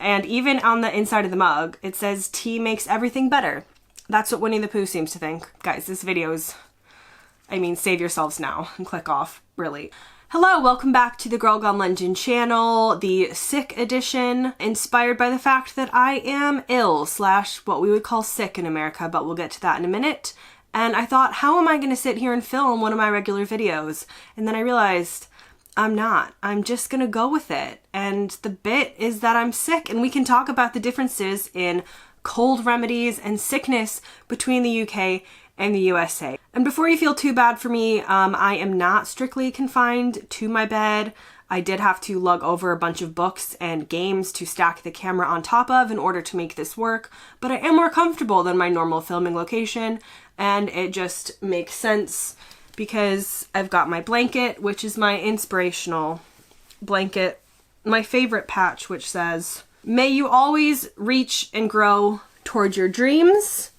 And even on the inside of the mug, it says tea makes everything better. That's what Winnie the Pooh seems to think. Guys, this video is, I mean, save yourselves now and click off, really. Hello, welcome back to the Girl Gone Legend channel, the sick edition, inspired by the fact that I am ill / what we would call sick in America, but we'll get to that in a minute. And I thought, how am I going to sit here and film one of my regular videos? And then I realized, I'm not. I'm just gonna go with it. And the bit is that I'm sick, and we can talk about the differences in cold remedies and sickness between the UK and the USA. And before you feel too bad for me, I am not strictly confined to my bed. I did have to lug over a bunch of books and games to stack the camera on top of in order to make this work, but I am more comfortable than my normal filming location, and it just makes sense because I've got my blanket, which is my inspirational blanket, my favorite patch, which says, "May you always reach and grow toward your dreams."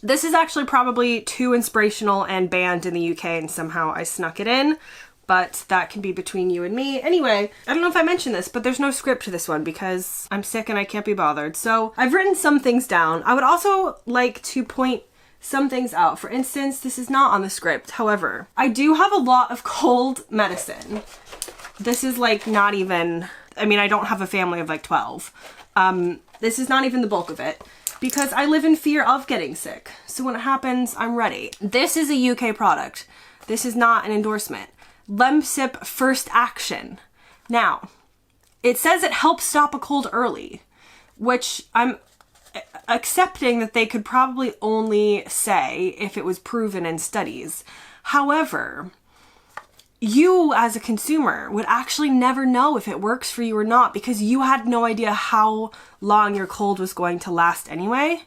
This is actually probably too inspirational and banned in the UK, and somehow I snuck it in, but that can be between you and me. Anyway, I don't know if I mentioned this, but there's no script to this one because I'm sick and I can't be bothered. So I've written some things down. I would also like to point some things out. For instance, this is not on the script. However, I do have a lot of cold medicine. This is like not even, I mean, I don't have a family of like 12. This is not even the bulk of it because I live in fear of getting sick. So when it happens, I'm ready. This is a UK product. This is not an endorsement. Lemsip First Action. Now, it says it helps stop a cold early, which I'm accepting that they could probably only say if it was proven in studies. However, you as a consumer would actually never know if it works for you or not because you had no idea how long your cold was going to last anyway.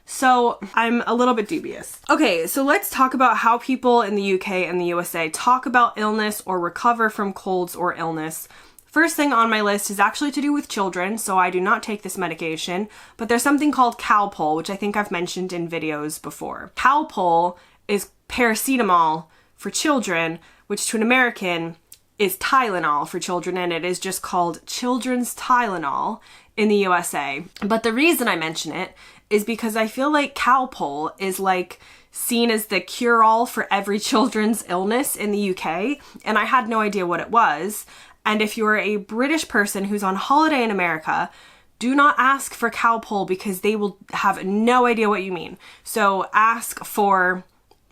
So I'm a little bit dubious. Okay, so let's talk about how people in the UK and the USA talk about illness or recover from colds or illness. First thing on my list is actually to do with children, so I do not take this medication, but there's something called Calpol, which I think I've mentioned in videos before. Calpol is paracetamol for children, which to an American is Tylenol for children, and it is just called Children's Tylenol in the USA. But the reason I mention it is because I feel like Calpol is like seen as the cure-all for every children's illness in the UK, and I had no idea what it was. And if you're a British person who's on holiday in America, do not ask for Calpol because they will have no idea what you mean. So ask for,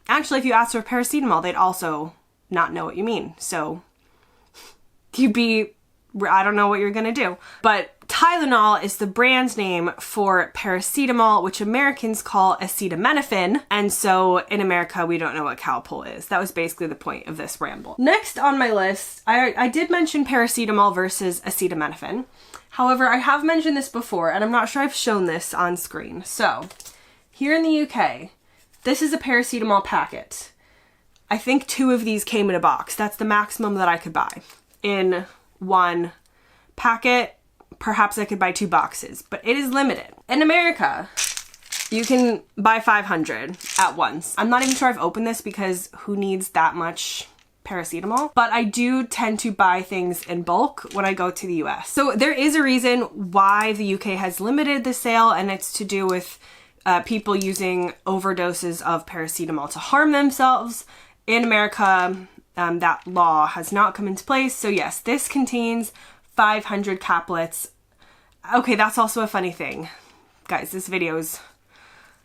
actually if you ask for paracetamol, they'd also not know what you mean. So you'd be, I don't know what you're gonna do. But Tylenol is the brand name for paracetamol, which Americans call acetaminophen. And so in America, we don't know what Calpol is. That was basically the point of this ramble. Next on my list, I did mention paracetamol versus acetaminophen. However, I have mentioned this before, and I'm not sure I've shown this on screen. So here in the UK, this is a paracetamol packet. I think 2 of these came in a box. That's the maximum that I could buy in one packet. Perhaps I could buy 2 boxes, but it is limited. In America, you can buy 500 at once. I'm not even sure I've opened this because who needs that much paracetamol? But I do tend to buy things in bulk when I go to the US. So there is a reason why the UK has limited the sale, and it's to do with people using overdoses of paracetamol to harm themselves. In America, that law has not come into place. So yes, this contains 500 caplets. Okay, that's also a funny thing. Guys, this video's,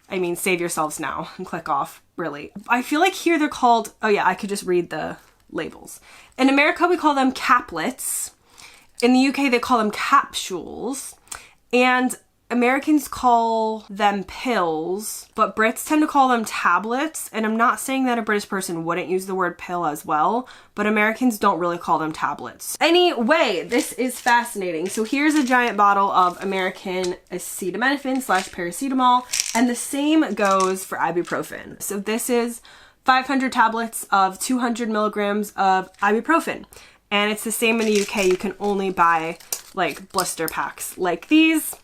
I mean, save yourselves now and click off, really. I feel like here they're called, oh yeah, I could just read the labels. In America, we call them caplets. In the UK, they call them capsules. And Americans call them pills, but Brits tend to call them tablets. And I'm not saying that a British person wouldn't use the word pill as well, but Americans don't really call them tablets. Anyway, this is fascinating. So here's a giant bottle of American acetaminophen / paracetamol, and the same goes for ibuprofen. So this is 500 tablets of 200 milligrams of ibuprofen. And it's the same in the UK. You can only buy like blister packs like these.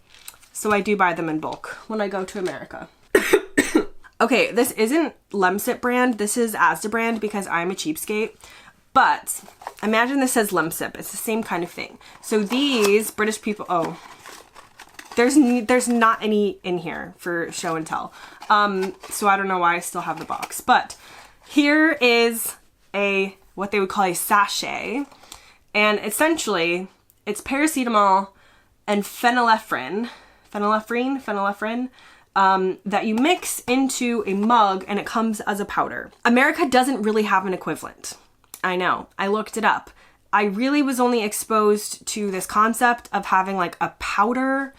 So I do buy them in bulk when I go to America. Okay, this isn't Lemsip brand. This is Asda brand because I'm a cheapskate. But imagine this says Lemsip. It's the same kind of thing. So these British people, oh, There's not any in here for show and tell. So I don't know why I still have the box. But here is what they would call a sachet. And essentially, it's paracetamol and phenylephrine, that you mix into a mug and it comes as a powder. America doesn't really have an equivalent. I know, I looked it up. I really was only exposed to this concept of having like a powder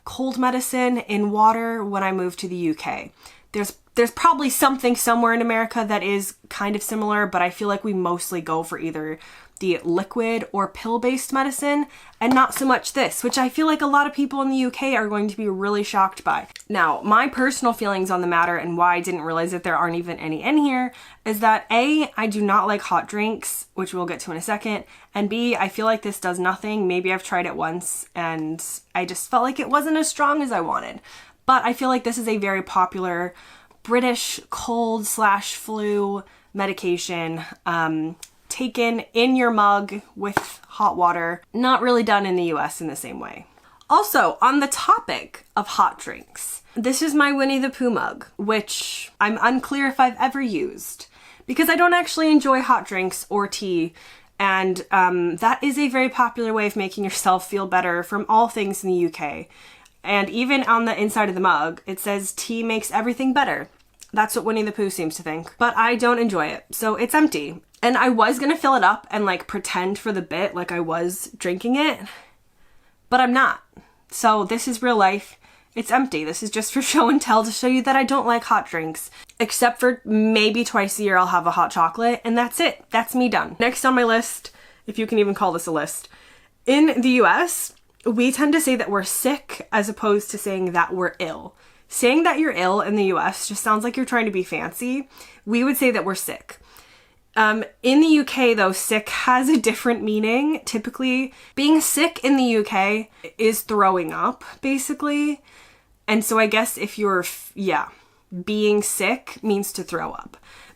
cold medicine in water when I moved to the UK. There's probably something somewhere in America that is kind of similar, but I feel like we mostly go for either the liquid or pill-based medicine and not so much this, which I feel like a lot of people in the UK are going to be really shocked by. Now, my personal feelings on the matter and why I didn't realize that there aren't even any in here is that A, I do not like hot drinks, which we'll get to in a second, and B, I feel like this does nothing. Maybe I've tried it once and I just felt like it wasn't as strong as I wanted. But I feel like this is a very popular British cold/flu medication, taken in your mug with hot water, not really done in the US in the same way. Also, on the topic of hot drinks, this is my Winnie the Pooh mug, which I'm unclear if I've ever used because I don't actually enjoy hot drinks or tea. And that is a very popular way of making yourself feel better from all things in the UK. And even on the inside of the mug, it says tea makes everything better. That's what Winnie the Pooh seems to think. But I don't enjoy it, so it's empty. And I was gonna fill it up and like pretend for the bit like I was drinking it, but I'm not. So this is real life. It's empty. This is just for show and tell to show you that I don't like hot drinks. Except for maybe twice a year I'll have a hot chocolate and that's it. That's me done. Next on my list, if you can even call this a list, in the US, we tend to say that we're sick as opposed to saying that we're ill. Saying that you're ill in the US just sounds like you're trying to be fancy. We would say that we're sick. In the UK though, sick has a different meaning. Typically, being sick in the UK is throwing up, basically. And so I guess if you're, being sick means to throw up.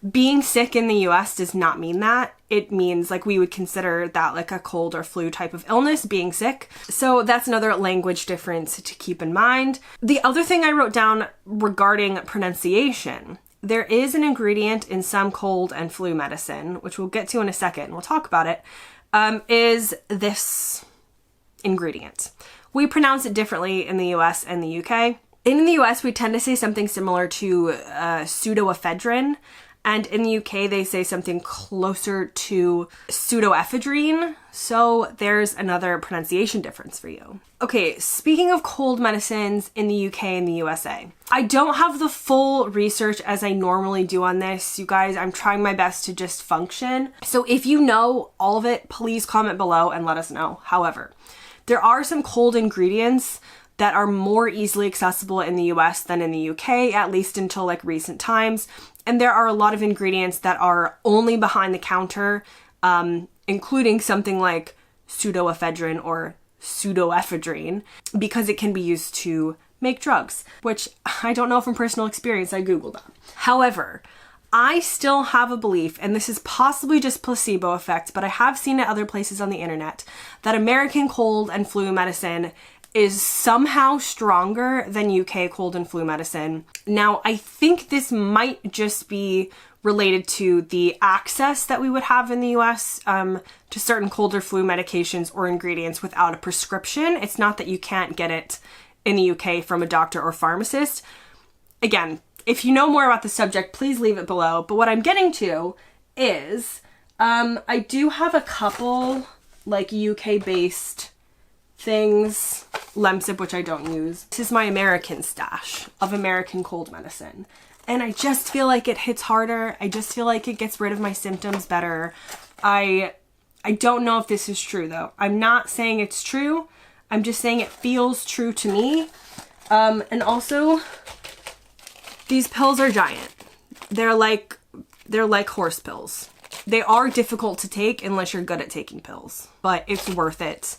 Being sick in the US does not mean that. It means like we would consider that like a cold or flu type of illness, being sick. So that's another language difference to keep in mind. The other thing I wrote down regarding pronunciation, there is an ingredient in some cold and flu medicine, which we'll get to in a second, we'll talk about it, is this ingredient. We pronounce it differently in the US and the UK. In the US, we tend to say something similar to pseudoephedrine, and in the UK, they say something closer to pseudoephedrine, so there's another pronunciation difference for you. Okay, speaking of cold medicines in the UK and the USA, I don't have the full research as I normally do on this, you guys. I'm trying my best to just function. So if you know all of it, please comment below and let us know. However, there are some cold ingredients that are more easily accessible in the US than in the UK, at least until like recent times. And there are a lot of ingredients that are only behind the counter, including something like pseudoephedrine or pseudoephedrine, because it can be used to make drugs, which I don't know from personal experience, I Googled that. However, I still have a belief, and this is possibly just placebo effect, but I have seen it other places on the internet, that American cold and flu medicine is somehow stronger than UK cold and flu medicine. Now, I think this might just be related to the access that we would have in the US to certain cold or flu medications or ingredients without a prescription. It's not that you can't get it in the UK from a doctor or pharmacist. Again, if you know more about the subject, please leave it below. But what I'm getting to is I do have a couple like UK-based things, Lemsip, which I don't use. This is my American stash of American cold medicine. And I just feel like it hits harder. I just feel like it gets rid of my symptoms better. I don't know if this is true though. I'm not saying it's true. I'm just saying it feels true to me. And also, these pills are giant. They're like horse pills. They are difficult to take unless you're good at taking pills, but it's worth it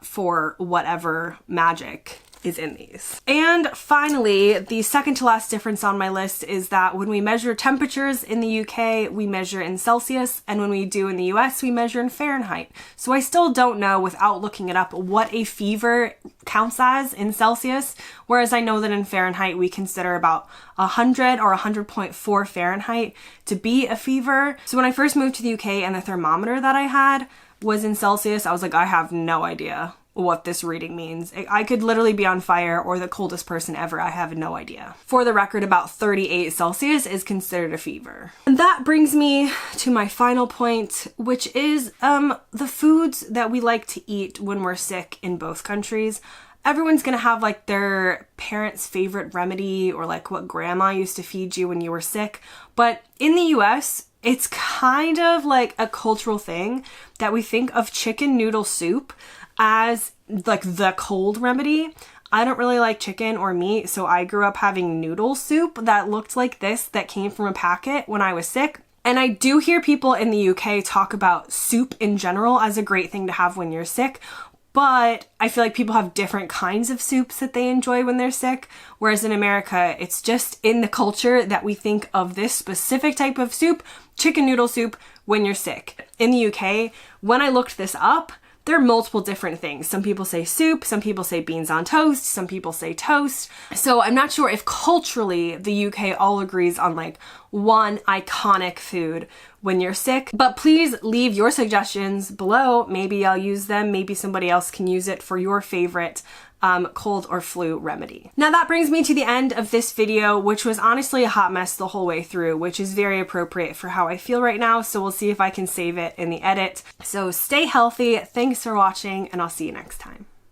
for whatever magic is in these. And finally, the second to last difference on my list is that when we measure temperatures in the UK, we measure in Celsius, and when we do in the US, we measure in Fahrenheit. So I still don't know, without looking it up, what a fever counts as in Celsius, whereas I know that in Fahrenheit we consider about 100 or 100.4 Fahrenheit to be a fever. So when I first moved to the UK and the thermometer that I had was in Celsius, I was like, I have no idea what this reading means. I could literally be on fire or the coldest person ever. I have no idea. For the record, about 38 Celsius is considered a fever. And that brings me to my final point, which is the foods that we like to eat when we're sick in both countries. Everyone's gonna have like their parents' favorite remedy or like what grandma used to feed you when you were sick. But in the US, it's kind of like a cultural thing that we think of chicken noodle soup as like the cold remedy. I don't really like chicken or meat, so I grew up having noodle soup that looked like this that came from a packet when I was sick. And I do hear people in the UK talk about soup in general as a great thing to have when you're sick, but I feel like people have different kinds of soups that they enjoy when they're sick, whereas in America, it's just in the culture that we think of this specific type of soup, chicken noodle soup, when you're sick. In the UK, when I looked this up, there are multiple different things. Some people say soup, some people say beans on toast, some people say toast. So I'm not sure if culturally the UK all agrees on like one iconic food when you're sick, but please leave your suggestions below. Maybe I'll use them, maybe somebody else can use it for your favorite cold or flu remedy. Now that brings me to the end of this video, which was honestly a hot mess the whole way through, which is very appropriate for how I feel right now. So we'll see if I can save it in the edit. So stay healthy. Thanks for watching, and I'll see you next time.